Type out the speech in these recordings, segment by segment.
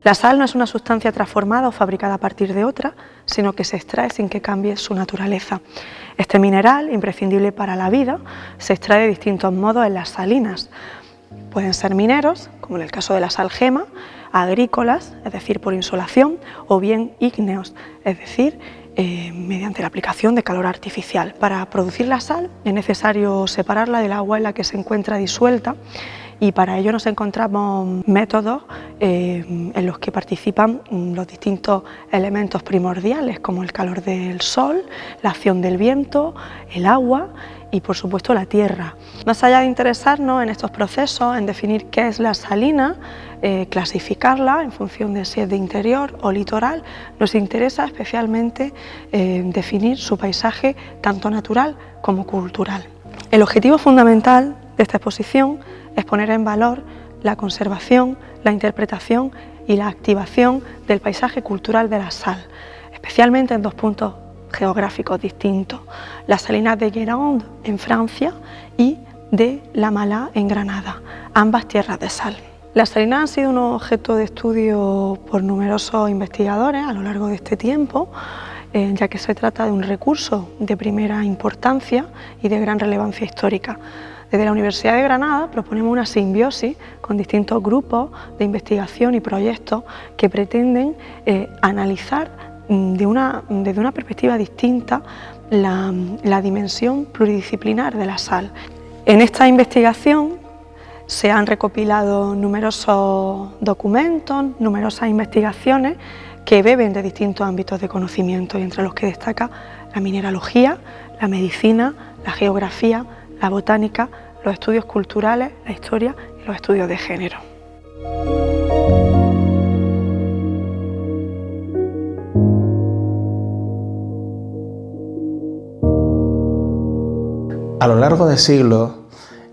La sal no es una sustancia transformada o fabricada a partir de otra, sino que se extrae sin que cambie su naturaleza. Este mineral, imprescindible para la vida, se extrae de distintos modos en las salinas. Pueden ser mineros, como en el caso de la sal gema, agrícolas, es decir, por insolación, o bien ígneos, es decir, mediante la aplicación de calor artificial. Para producir la sal es necesario separarla del agua en la que se encuentra disuelta, y para ello nos encontramos métodos en los que participan los distintos elementos primordiales, como el calor del sol, la acción del viento, el agua y por supuesto la tierra. Más allá de interesarnos en estos procesos, en definir qué es la salina, clasificarla en función de si es de interior o litoral, nos interesa especialmente definir su paisaje tanto natural como cultural. El objetivo fundamental de esta exposición es poner en valor la conservación, la interpretación y la activación del paisaje cultural de la sal, especialmente en dos puntos geográficos distintos: las salinas de Guérande en Francia y de La Mala en Granada, ambas tierras de sal. Las salinas han sido un objeto de estudio por numerosos investigadores a lo largo de este tiempo, ya que se trata de un recurso de primera importancia y de gran relevancia histórica. Desde la Universidad de Granada proponemos una simbiosis con distintos grupos de investigación y proyectos que pretenden analizar desde una perspectiva distinta la dimensión pluridisciplinar de la sal. En esta investigación se han recopilado numerosos documentos, numerosas investigaciones que beben de distintos ámbitos de conocimiento, y entre los que destaca la mineralogía, la medicina, la geografía, la botánica, los estudios culturales, la historia y los estudios de género. A lo largo de siglos,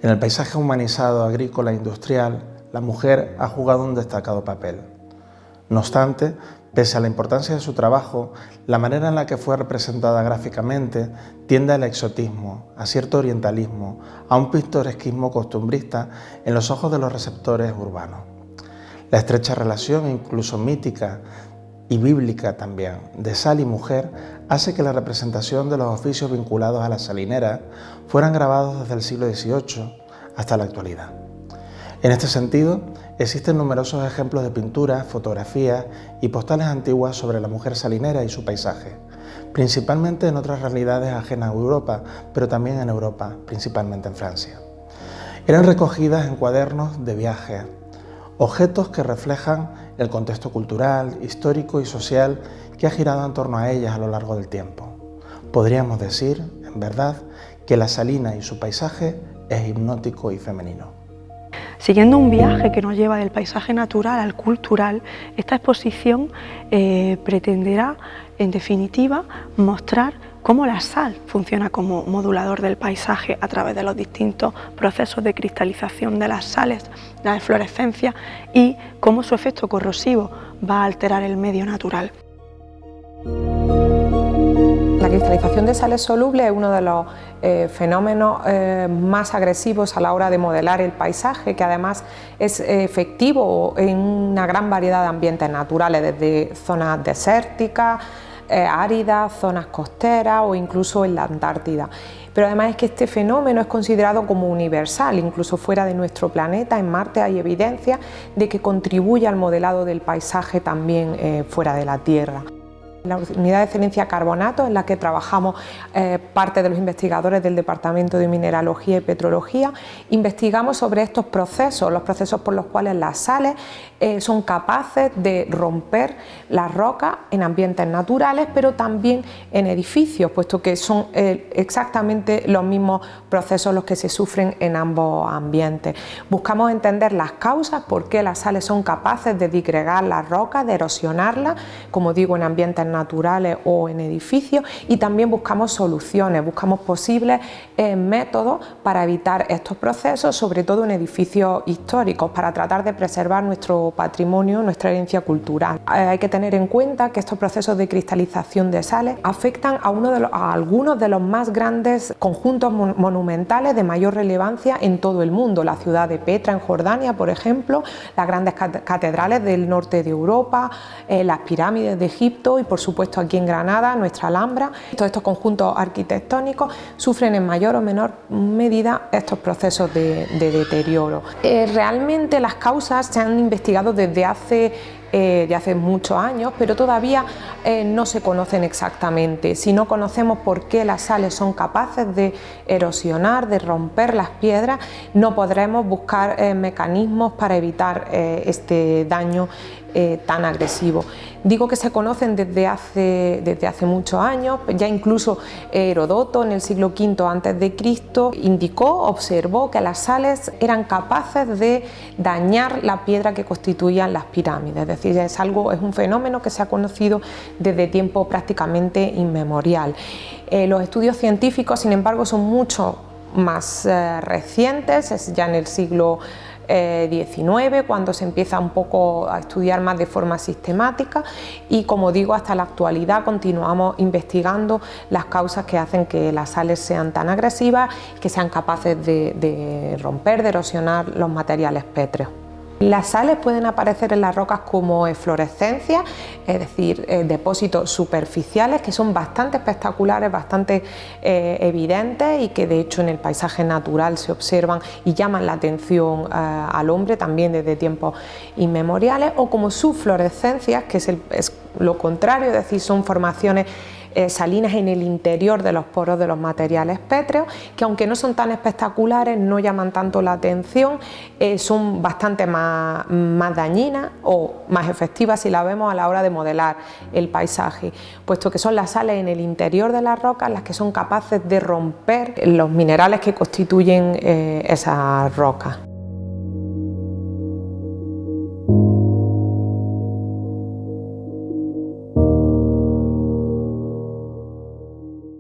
en el paisaje humanizado agrícola e industrial, la mujer ha jugado un destacado papel. No obstante, pese a la importancia de su trabajo, la manera en la que fue representada gráficamente tiende al exotismo, a cierto orientalismo, a un pintoresquismo costumbrista en los ojos de los receptores urbanos. La estrecha relación, incluso mítica y bíblica también, de sal y mujer hace que la representación de los oficios vinculados a las salineras fueran grabados desde el siglo XVIII hasta la actualidad. En este sentido, existen numerosos ejemplos de pinturas, fotografías y postales antiguas sobre la mujer salinera y su paisaje, principalmente en otras realidades ajenas a Europa, pero también en Europa, principalmente en Francia. Eran recogidas en cuadernos de viaje, objetos que reflejan el contexto cultural, histórico y social que ha girado en torno a ellas a lo largo del tiempo. Podríamos decir, en verdad, que la salina y su paisaje es hipnótico y femenino. Siguiendo un viaje que nos lleva del paisaje natural al cultural, esta exposición pretenderá, en definitiva, mostrar cómo la sal funciona como modulador del paisaje a través de los distintos procesos de cristalización de las sales, la deflorescencia, y cómo su efecto corrosivo va a alterar el medio natural. La cristalización de sales solubles es uno de los fenómenos más agresivos a la hora de modelar el paisaje, que además es efectivo en una gran variedad de ambientes naturales, desde zonas desérticas, áridas, zonas costeras o incluso en la Antártida. Pero además es que este fenómeno es considerado como universal, incluso fuera de nuestro planeta. En Marte hay evidencia de que contribuye al modelado del paisaje también fuera de la Tierra. La unidad de excelencia carbonato, en la que trabajamos parte de los investigadores del Departamento de Mineralogía y Petrología, investigamos sobre estos procesos, los procesos por los cuales las sales son capaces de romper las rocas en ambientes naturales, pero también en edificios, puesto que son exactamente los mismos procesos los que se sufren en ambos ambientes. Buscamos entender las causas, por qué las sales son capaces de disgregar las rocas, de erosionarlas, como digo, en ambientes naturales o en edificios, y también buscamos soluciones, buscamos posibles métodos para evitar estos procesos, sobre todo en edificios históricos, para tratar de preservar nuestro patrimonio, nuestra herencia cultural. Hay que tener en cuenta que estos procesos de cristalización de sales afectan a algunos de los más grandes conjuntos monumentales de mayor relevancia en todo el mundo: la ciudad de Petra en Jordania, por ejemplo, las grandes catedrales del norte de Europa, las pirámides de Egipto y, por supuesto, aquí en Granada, nuestra Alhambra. Todos estos conjuntos arquitectónicos sufren en mayor o menor medida estos procesos de deterioro. Realmente las causas se han investigado desde hace muchos años, pero todavía no se conocen exactamente. Si no conocemos por qué las sales son capaces de erosionar, de romper las piedras, no podremos buscar mecanismos para evitar este daño tan agresivo. Digo que se conocen desde hace muchos años. Ya incluso Heródoto, en el siglo V a.C., observó que las sales eran capaces de dañar la piedra que constituían las pirámides. Es decir, es un fenómeno que se ha conocido desde tiempo prácticamente inmemorial. Los estudios científicos, sin embargo, son mucho más recientes. Es ya en el siglo XIX, cuando se empieza un poco a estudiar más de forma sistemática, y, como digo, hasta la actualidad continuamos investigando las causas que hacen que las sales sean tan agresivas, que sean capaces de romper, de erosionar los materiales pétreos. Las sales pueden aparecer en las rocas como eflorescencias, es decir, depósitos superficiales que son bastante espectaculares, bastante evidentes, y que de hecho en el paisaje natural se observan y llaman la atención al hombre también desde tiempos inmemoriales, o como subflorescencias, que es lo contrario, es decir, son formaciones salinas en el interior de los poros de los materiales pétreos, que, aunque no son tan espectaculares, no llaman tanto la atención, son bastante más dañinas o más efectivas si la vemos a la hora de modelar el paisaje, puesto que son las sales en el interior de las rocas las que son capaces de romper los minerales que constituyen esas rocas.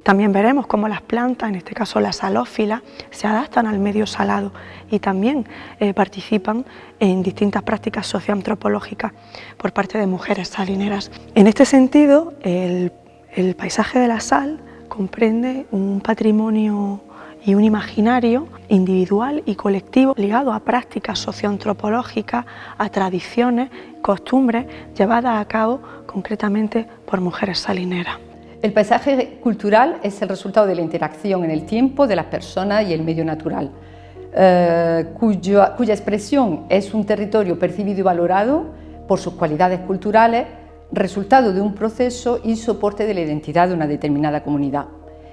También veremos cómo las plantas, en este caso las halófilas, se adaptan al medio salado y también participan en distintas prácticas socioantropológicas por parte de mujeres salineras. En este sentido, el paisaje de la sal comprende un patrimonio y un imaginario individual y colectivo ligado a prácticas socioantropológicas, a tradiciones, costumbres llevadas a cabo concretamente por mujeres salineras. El paisaje cultural es el resultado de la interacción en el tiempo de las personas y el medio natural, cuya expresión es un territorio percibido y valorado por sus cualidades culturales, resultado de un proceso y soporte de la identidad de una determinada comunidad.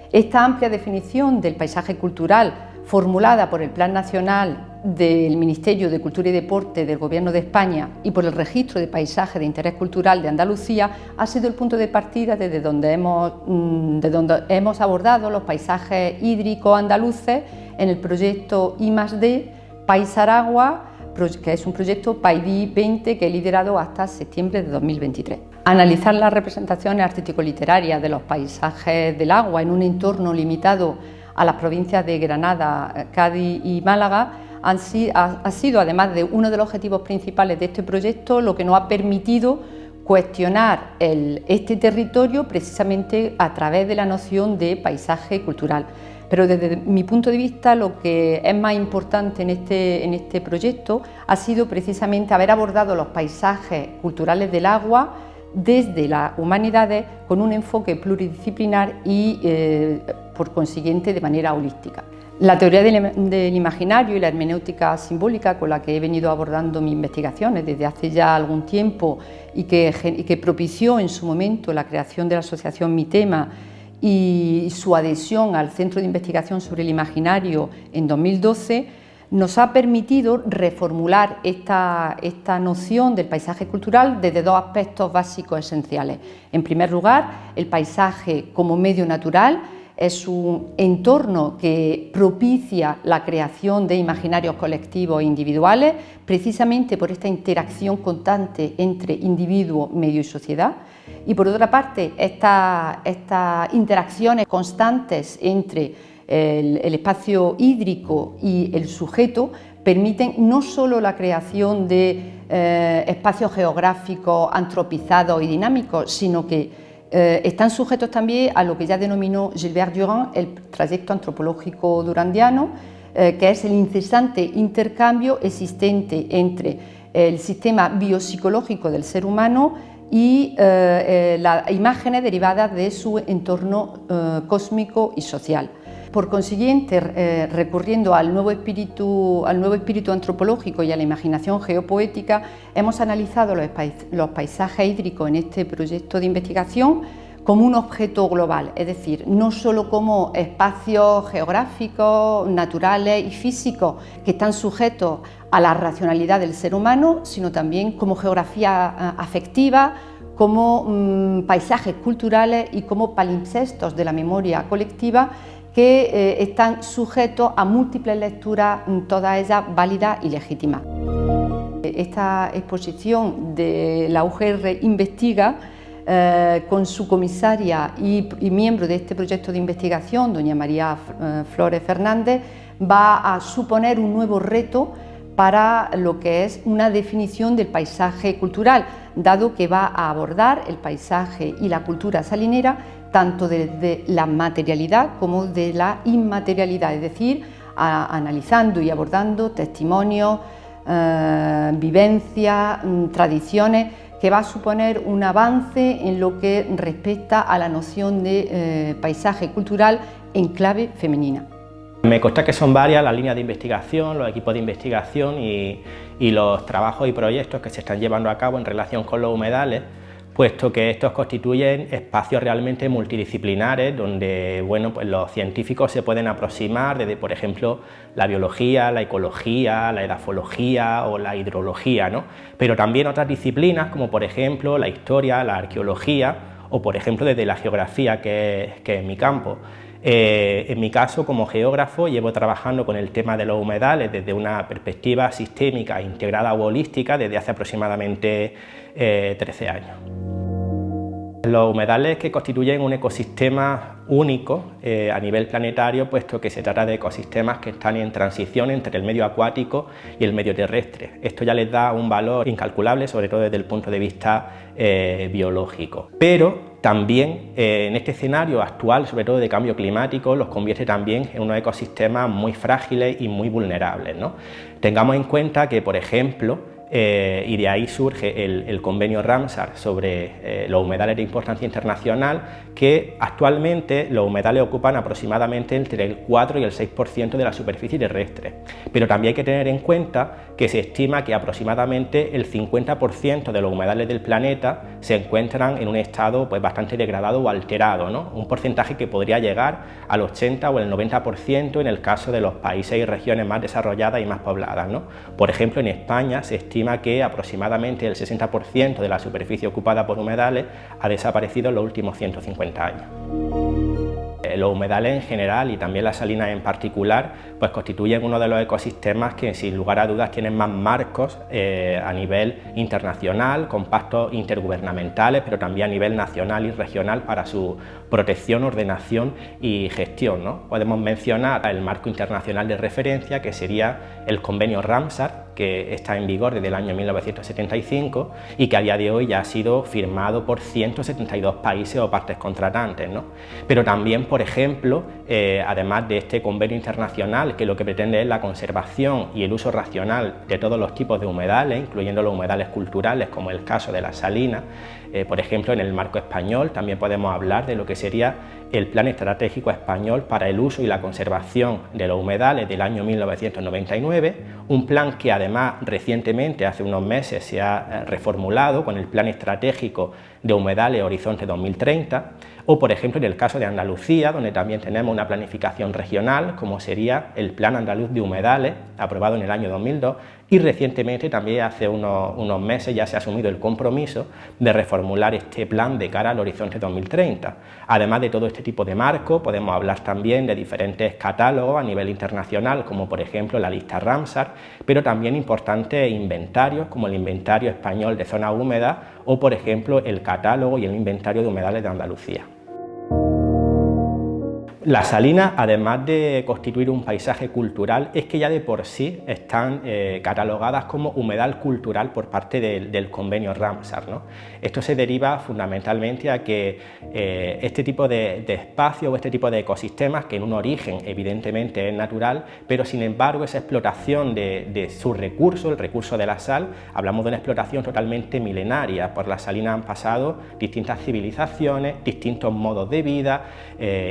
Esta amplia definición del paisaje cultural, formulada por el Plan Nacional del Ministerio de Cultura y Deporte del Gobierno de España y por el Registro de Paisaje de Interés Cultural de Andalucía, ha sido el punto de partida desde donde hemos abordado los paisajes hídricos andaluces en el proyecto I+D Paisaragua, que es un proyecto PAIDI 20 que he liderado hasta septiembre de 2023. Analizar las representaciones artístico-literarias de los paisajes del agua en un entorno limitado a las provincias de Granada, Cádiz y Málaga ha sido, además de uno de los objetivos principales de este proyecto, lo que nos ha permitido cuestionar este territorio precisamente a través de la noción de paisaje cultural. Pero desde mi punto de vista, lo que es más importante en este proyecto ha sido precisamente haber abordado los paisajes culturales del agua desde las humanidades con un enfoque pluridisciplinar y, por consiguiente, de manera holística. La teoría del imaginario y la hermenéutica simbólica, con la que he venido abordando mis investigaciones desde hace ya algún tiempo y que propició en su momento la creación de la asociación Mi Tema y su adhesión al Centro de Investigación sobre el Imaginario en 2012, nos ha permitido reformular esta noción del paisaje cultural desde dos aspectos básicos esenciales. En primer lugar, el paisaje como medio natural es un entorno que propicia la creación de imaginarios colectivos e individuales, precisamente por esta interacción constante entre individuo, medio y sociedad. Y por otra parte, estas interacciones constantes entre el espacio hídrico y el sujeto permiten no solo la creación de espacios geográficos antropizados y dinámicos, sino que están sujetos también a lo que ya denominó Gilbert Durand el trayecto antropológico durandiano, que es el incesante intercambio existente entre el sistema biopsicológico del ser humano y las imágenes derivadas de su entorno cósmico y social. Por consiguiente, recurriendo al nuevo espíritu antropológico y a la imaginación geopoética, hemos analizado los paisajes hídricos en este proyecto de investigación como un objeto global, es decir, no solo como espacios geográficos, naturales y físicos que están sujetos a la racionalidad del ser humano, sino también como geografía afectiva, como paisajes culturales y como palimpsestos de la memoria colectiva que están sujetos a múltiples lecturas, todas ellas válidas y legítimas. Esta exposición de la UGR Investiga, con su comisaria y miembro de este proyecto de investigación, doña María Flores Fernández, va a suponer un nuevo reto para lo que es una definición del paisaje cultural, dado que va a abordar el paisaje y la cultura salinera tanto desde la materialidad como de la inmaterialidad, es decir, analizando y abordando testimonios, vivencias, tradiciones, que va a suponer un avance en lo que respecta a la noción de paisaje cultural en clave femenina. Me consta que son varias las líneas de investigación, los equipos de investigación y los trabajos y proyectos que se están llevando a cabo en relación con los humedales, puesto que estos constituyen espacios realmente multidisciplinares donde pues los científicos se pueden aproximar desde, por ejemplo, la biología, la ecología, la edafología o la hidrología, ¿no? Pero también otras disciplinas como, por ejemplo, la historia, la arqueología o, por ejemplo, desde la geografía, que es mi campo. En mi caso, como geógrafo, llevo trabajando con el tema de los humedales desde una perspectiva sistémica, integrada o holística desde hace aproximadamente 13 años. Los humedales que constituyen un ecosistema único a nivel planetario, puesto que se trata de ecosistemas que están en transición entre el medio acuático y el medio terrestre. Esto ya les da un valor incalculable, sobre todo desde el punto de vista biológico. Pero también en este escenario actual, sobre todo de cambio climático, los convierte también en unos ecosistemas muy frágiles y muy vulnerables, ¿no? Tengamos en cuenta que, por ejemplo, y de ahí surge el convenio Ramsar sobre los humedales de importancia internacional, que actualmente los humedales ocupan aproximadamente entre el 4 y el 6% de la superficie terrestre. Pero también hay que tener en cuenta que se estima que aproximadamente el 50% de los humedales del planeta se encuentran en un estado pues bastante degradado o alterado, ¿no? Un porcentaje que podría llegar al 80 o el 90% en el caso de los países y regiones más desarrolladas y más pobladas, ¿no? Por ejemplo, en España se estima que aproximadamente el 60% de la superficie ocupada por humedales ha desaparecido en los últimos 150 años. Los humedales en general y también las salinas en particular pues constituyen uno de los ecosistemas que sin lugar a dudas tienen más marcos a nivel internacional, con pactos intergubernamentales, pero también a nivel nacional y regional para su protección, ordenación y gestión, ¿no? Podemos mencionar el marco internacional de referencia, que sería el convenio Ramsar, que está en vigor desde el año 1975 y que a día de hoy ya ha sido firmado por 172 países o partes contratantes, ¿no? Pero también, por ejemplo, además de este convenio internacional, que lo que pretende es la conservación y el uso racional de todos los tipos de humedales, incluyendo los humedales culturales, como el caso de las salinas, por ejemplo, en el marco español también podemos hablar de lo que sería el Plan Estratégico Español para el Uso y la Conservación de los Humedales del año 1999, un plan que además recientemente, hace unos meses, se ha reformulado con el Plan Estratégico de Humedales Horizonte 2030, o por ejemplo en el caso de Andalucía, donde también tenemos una planificación regional, como sería el Plan Andaluz de Humedales, aprobado en el año 2002, y recientemente, también hace unos meses, ya se ha asumido el compromiso de reformular este plan de cara al Horizonte 2030. Además de todo este tipo de marco, podemos hablar también de diferentes catálogos a nivel internacional, como por ejemplo la lista Ramsar, pero también importantes inventarios, como el Inventario Español de Zonas Húmedas o, por ejemplo, el catálogo y el inventario de humedales de Andalucía. Las salinas, además de constituir un paisaje cultural, es que ya de por sí están catalogadas como humedal cultural por parte del convenio Ramsar, ¿no? Esto se deriva fundamentalmente a que este tipo de espacios o este tipo de ecosistemas, que en un origen evidentemente es natural, pero sin embargo esa explotación de su recurso, el recurso de la sal, hablamos de una explotación totalmente milenaria. Por las salinas han pasado distintas civilizaciones, distintos modos de vida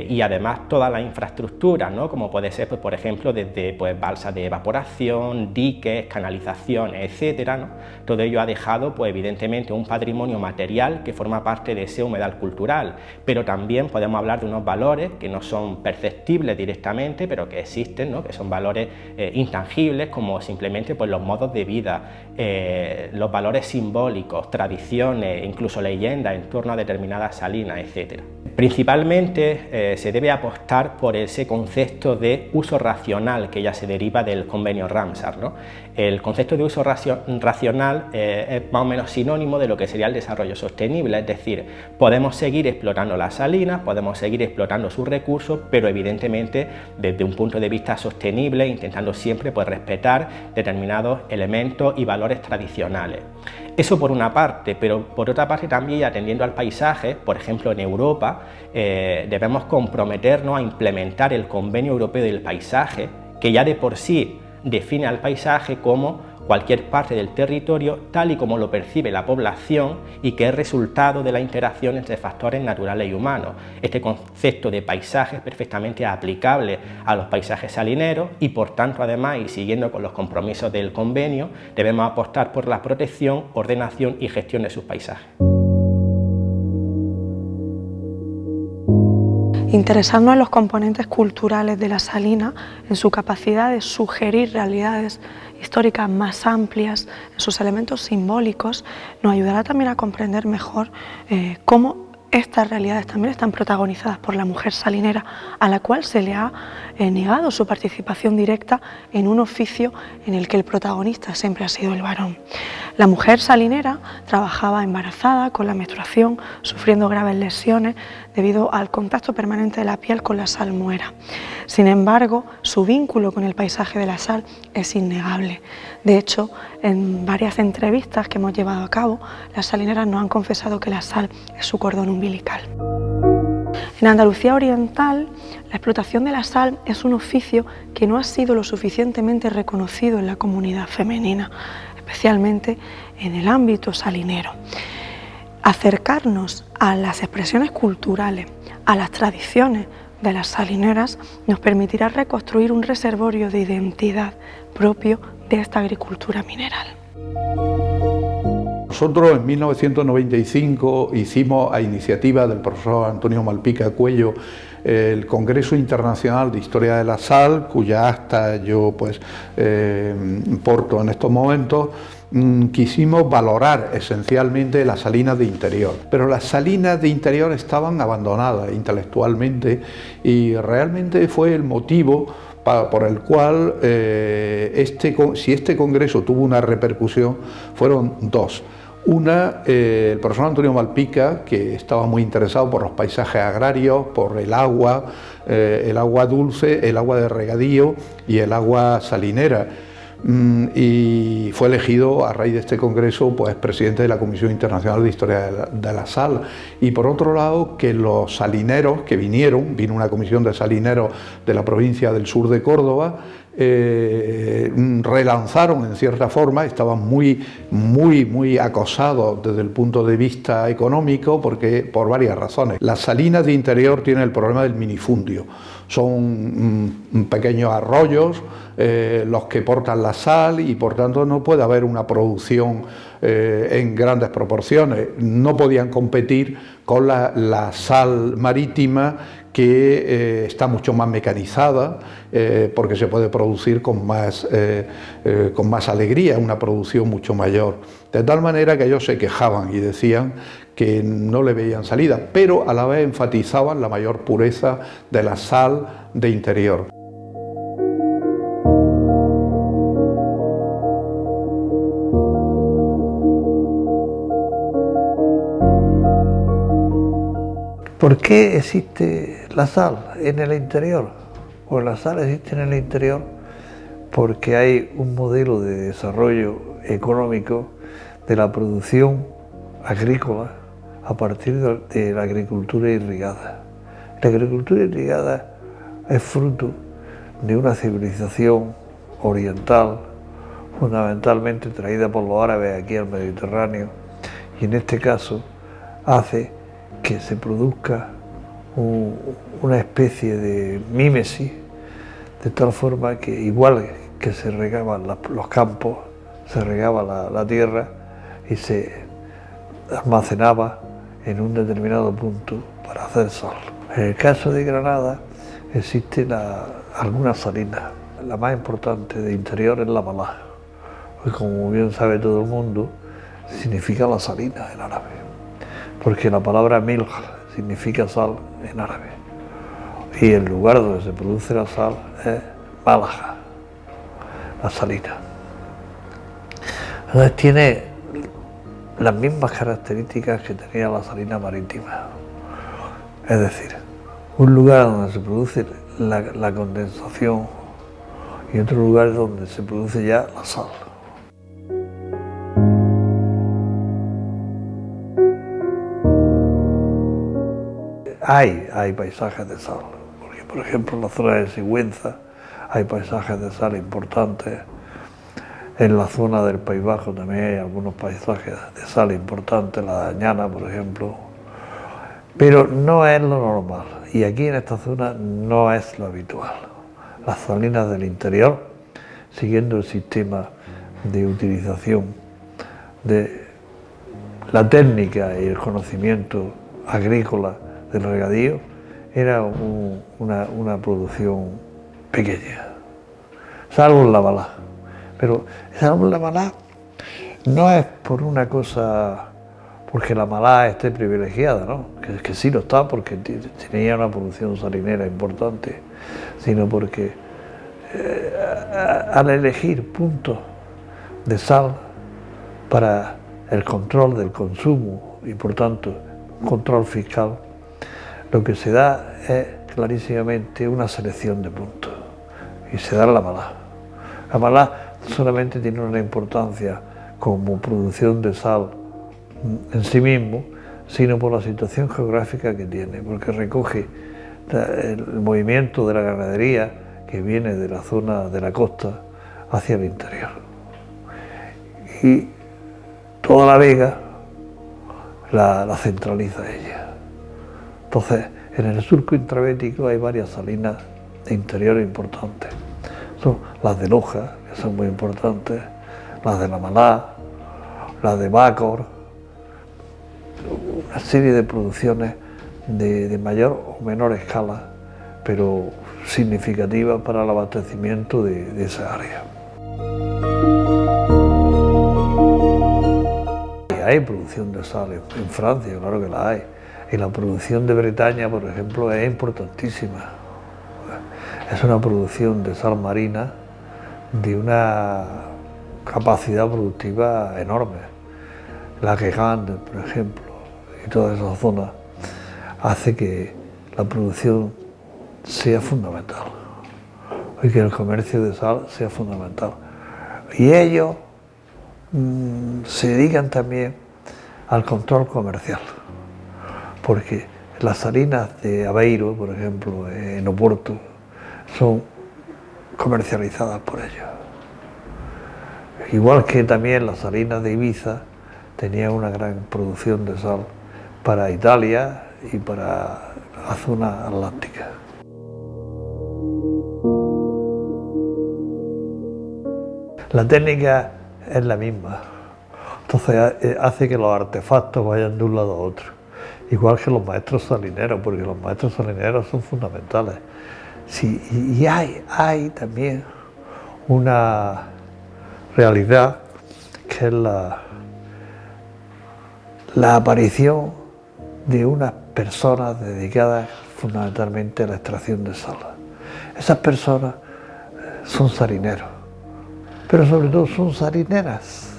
y además toda la infraestructura, ¿no? Como puede ser, pues, por ejemplo, desde balsas de evaporación, diques, canalizaciones, etcétera, ¿no? Todo ello ha dejado, pues, evidentemente, un patrimonio material que forma parte de ese humedal cultural, pero también podemos hablar de unos valores que no son perceptibles directamente, pero que existen, ¿no? Que son valores intangibles, como simplemente, pues, los modos de vida, los valores simbólicos, tradiciones, incluso leyendas en torno a determinadas salinas, etcétera. Principalmente se debe apostar por ese concepto de uso racional que ya se deriva del convenio Ramsar, ¿no? El concepto de uso racional es más o menos sinónimo de lo que sería el desarrollo sostenible, es decir, podemos seguir explotando las salinas, podemos seguir explotando sus recursos, pero evidentemente desde un punto de vista sostenible, intentando siempre, pues, respetar determinados elementos y valores tradicionales. Eso por una parte, pero por otra parte también, atendiendo al paisaje, por ejemplo en Europa, debemos comprometernos a implementar el Convenio Europeo del Paisaje, que ya de por sí define al paisaje como cualquier parte del territorio tal y como lo percibe la población y que es resultado de la interacción entre factores naturales y humanos. Este concepto de paisaje es perfectamente aplicable a los paisajes salineros y, por tanto, además, y siguiendo con los compromisos del convenio, debemos apostar por la protección, ordenación y gestión de sus paisajes. Interesarnos en los componentes culturales de la salina, en su capacidad de sugerir realidades históricas más amplias, en sus elementos simbólicos, nos ayudará también a comprender mejor cómo estas realidades también están protagonizadas por la mujer salinera, a la cual se le ha negado su participación directa en un oficio en el que el protagonista siempre ha sido el varón. La mujer salinera trabajaba embarazada, con la menstruación, sufriendo graves lesiones debido al contacto permanente de la piel con la salmuera. Sin embargo, su vínculo con el paisaje de la sal es innegable. De hecho, en varias entrevistas que hemos llevado a cabo, las salineras nos han confesado que la sal es su cordón umbilical. En Andalucía Oriental, la explotación de la sal es un oficio que no ha sido lo suficientemente reconocido en la comunidad femenina, especialmente en el ámbito salinero. Acercarnos a las expresiones culturales, a las tradiciones de las salineras, nos permitirá reconstruir un reservorio de identidad propio de esta agricultura mineral. Nosotros en 1995 hicimos, a iniciativa del profesor Antonio Malpica Cuello, el Congreso Internacional de Historia de la Sal, cuya acta yo porto en estos momentos. Quisimos valorar esencialmente las salinas de interior, pero las salinas de interior estaban abandonadas intelectualmente y realmente fue el motivo por el cual si este congreso tuvo una repercusión, fueron dos. Una, el profesor Antonio Malpica, que estaba muy interesado por los paisajes agrarios, por el agua dulce, el agua de regadío y el agua salinera. Y fue elegido a raíz de este congreso, pues, presidente de la Comisión Internacional de Historia de la Sal. Y por otro lado, que los salineros que vino una comisión de salineros de la provincia del sur de Córdoba, relanzaron en cierta forma, estaban muy acosados desde el punto de vista económico, porque por varias razones. Las salinas de interior tienen el problema del minifundio. Son pequeños arroyos los que portan la sal y por tanto no puede haber una producción en grandes proporciones. No podían competir con la sal marítima, que está mucho más mecanizada, porque se puede producir con más alegría, una producción mucho mayor. De tal manera que ellos se quejaban y decían que no le veían salida, pero a la vez enfatizaban la mayor pureza de la sal de interior. ¿Por qué existe la sal en el interior? Pues la sal existe en el interior porque hay un modelo de desarrollo económico de la producción agrícola a partir de la agricultura irrigada. La agricultura irrigada es fruto de una civilización oriental, fundamentalmente traída por los árabes aquí al Mediterráneo, y en este caso hace que se produzca una especie de mímesis, de tal forma que igual que se regaban los campos, se regaba la tierra y se almacenaba en un determinado punto para hacer sal. En el caso de Granada existen algunas salinas. La más importante de interior es La Malá, que como bien sabe todo el mundo, significa la salina en árabe, porque la palabra milj significa sal en árabe, y el lugar donde se produce la sal es Málaga, la salina. Entonces tiene las mismas características que tenía la salina marítima, es decir, un lugar donde se produce la condensación y otro lugar donde se produce ya la sal. Hay paisajes de sal, porque por ejemplo en la zona de Sigüenza hay paisajes de sal importantes, en la zona del País Bajo también hay algunos paisajes de sal importantes, la Dañana por ejemplo, pero no es lo normal, y aquí en esta zona no es lo habitual. Las salinas del interior, siguiendo el sistema de utilización de la técnica y el conocimiento agrícola del regadío, era una producción pequeña, salvo en La Malá. Pero salvo en La Malá no es por una cosa, porque La Malá esté privilegiada, ¿no? Que sí lo está porque tenía una producción salinera importante, sino porque al elegir puntos de sal para el control del consumo y por tanto control fiscal, lo que se da es clarísimamente una selección de puntos, y se da en La Malá. La Malá solamente tiene una importancia como producción de sal en sí mismo, sino por la situación geográfica que tiene, porque recoge el movimiento de la ganadería que viene de la zona de la costa hacia el interior. Y toda la vega la centraliza ella. Entonces, en el surco intrabético hay varias salinas de interior importantes. Son las de Loja, que son muy importantes, las de La Malá, las de Bacor, una serie de producciones de mayor o menor escala, pero significativas para el abastecimiento de esa área. Hay producción de sal en Francia, claro que la hay. Y la producción de Bretaña, por ejemplo, es importantísima. Es una producción de sal marina de una capacidad productiva enorme. La Guégande, por ejemplo, y toda esa zona hace que la producción sea fundamental y que el comercio de sal sea fundamental. Y ellos se dedican también al control comercial, porque las salinas de Aveiro, por ejemplo, en Oporto, son comercializadas por ellos. Igual que también las salinas de Ibiza tenían una gran producción de sal para Italia y para la zona atlántica. La técnica es la misma, entonces hace que los artefactos vayan de un lado a otro. Igual que los maestros salineros, porque los maestros salineros son fundamentales. Sí, y hay también una realidad que es la aparición de unas personas dedicadas fundamentalmente a la extracción de sal. Esas personas son salineros, pero sobre todo son salineras,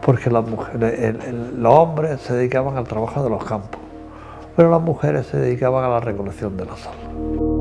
porque las mujeres, los hombres se dedicaban al trabajo de los campos, pero las mujeres se dedicaban a la recolección de la sal.